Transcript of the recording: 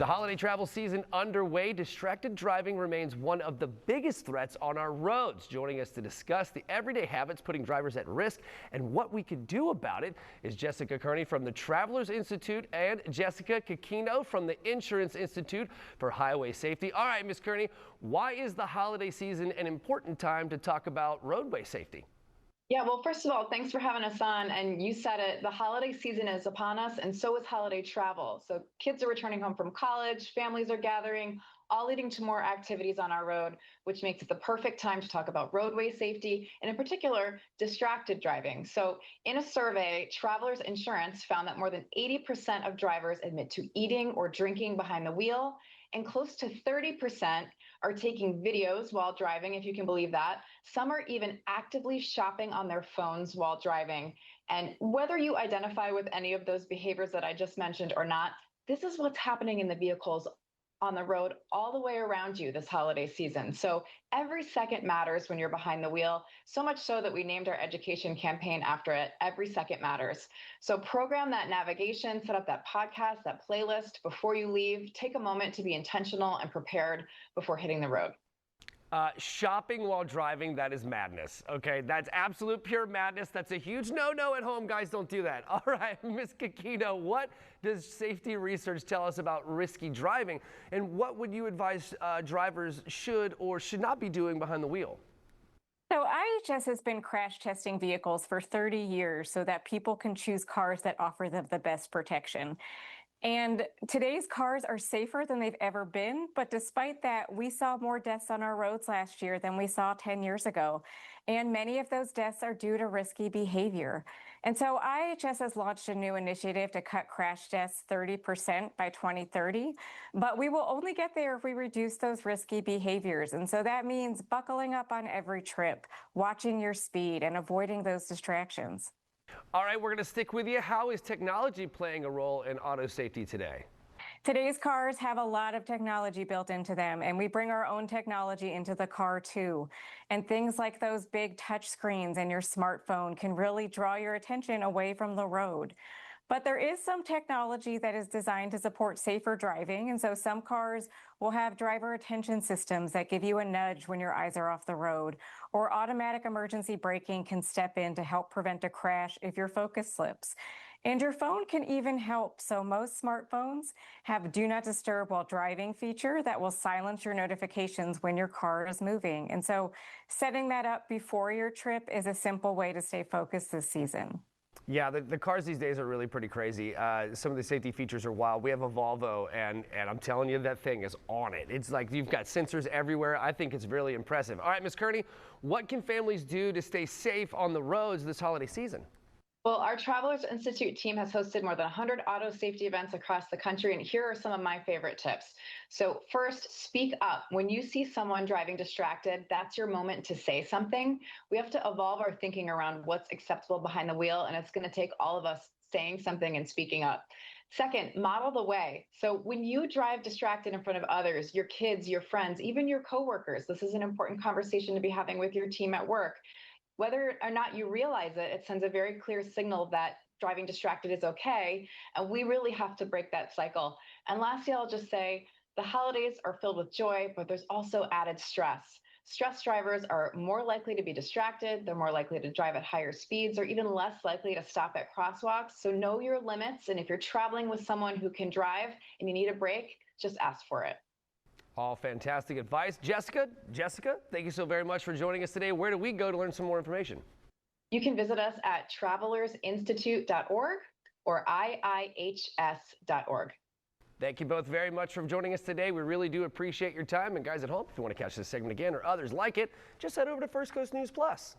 The holiday travel season underway. Distracted driving remains one of the biggest threats on our roads. Joining us to discuss the everyday habits putting drivers at risk and what we can do about it is Jessica Kearney from the Travelers Institute and Jessica Kikino from the Insurance Institute for Highway Safety. All right, Ms. Kearney, why is the holiday season an important time to talk about roadway safety? Yeah, well, first of all, thanks for having us on. And you said it, the holiday season is upon us, and so is holiday travel. So kids are returning home from college, families are gathering, all leading to more activities on our road, which makes it the perfect time to talk about roadway safety, and in particular, distracted driving. So in a survey, Travelers Insurance found that more than 80% of drivers admit to eating or drinking behind the wheel, and close to 30% are taking videos while driving, if you can believe that. Some are even actively shopping on their phones while driving. And whether you identify with any of those behaviors that I just mentioned or not, this is what's happening in the vehicles on the road all the way around you this holiday season. So every second matters when you're behind the wheel, so much so that we named our education campaign after it. Every second matters. So program that navigation, set up that podcast, that playlist before you leave. Take a moment to be intentional and prepared before hitting the road. Shopping while driving, that is madness. Okay, that's absolute pure madness. That's a huge no-no at home. Guys, don't do that. All right, Ms. Kikino, what does safety research tell us about risky driving? And what would you advise drivers should or should not be doing behind the wheel? So IHS has been crash testing vehicles for 30 years so that people can choose cars that offer them the best protection. And today's cars are safer than they've ever been. But despite that, we saw more deaths on our roads last year than we saw 10 years ago. And many of those deaths are due to risky behavior. And so IHS has launched a new initiative to cut crash deaths 30% by 2030. But we will only get there if we reduce those risky behaviors. And so that means buckling up on every trip, watching your speed, and avoiding those distractions. All right, we're going to stick with you. How is technology playing a role in auto safety today? Today's cars have a lot of technology built into them, and we bring our own technology into the car too. And things like those big touch screens and your smartphone can really draw your attention away from the road. But there is some technology that is designed to support safer driving. And so some cars will have driver attention systems that give you a nudge when your eyes are off the road, or automatic emergency braking can step in to help prevent a crash if your focus slips. And your phone can even help. So most smartphones have do not disturb while driving feature that will silence your notifications when your car is moving. And so setting that up before your trip is a simple way to stay focused this season. Yeah, the cars these days are really pretty crazy. Some of the safety features are wild. We have a Volvo, and I'm telling you, that thing is on it. It's like you've got sensors everywhere. I think it's really impressive. All right, Ms. Kearney, what can families do to stay safe on the roads this holiday season? Well, our Travelers Institute team has hosted more than 100 auto safety events across the country, and here are some of my favorite tips. So first, speak up. When you see someone driving distracted, that's your moment to say something. We have to evolve our thinking around what's acceptable behind the wheel, and it's going to take all of us saying something and speaking up. Second, model the way. So when you drive distracted in front of others, your kids, your friends, even your coworkers, this is an important conversation to be having with your team at work. Whether or not you realize it, it sends a very clear signal that driving distracted is okay. And we really have to break that cycle. And lastly, I'll just say the holidays are filled with joy, but there's also added stress. Stressed drivers are more likely to be distracted. They're more likely to drive at higher speeds or even less likely to stop at crosswalks. So know your limits. And if you're traveling with someone who can drive and you need a break, just ask for it. All fantastic advice. Jessica, thank you so very much for joining us today. Where do we go to learn some more information? You can visit us at travelersinstitute.org or iihs.org. Thank you both very much for joining us today. We really do appreciate your time. And guys at home, if you want to catch this segment again or others like it, just head over to First Coast News Plus.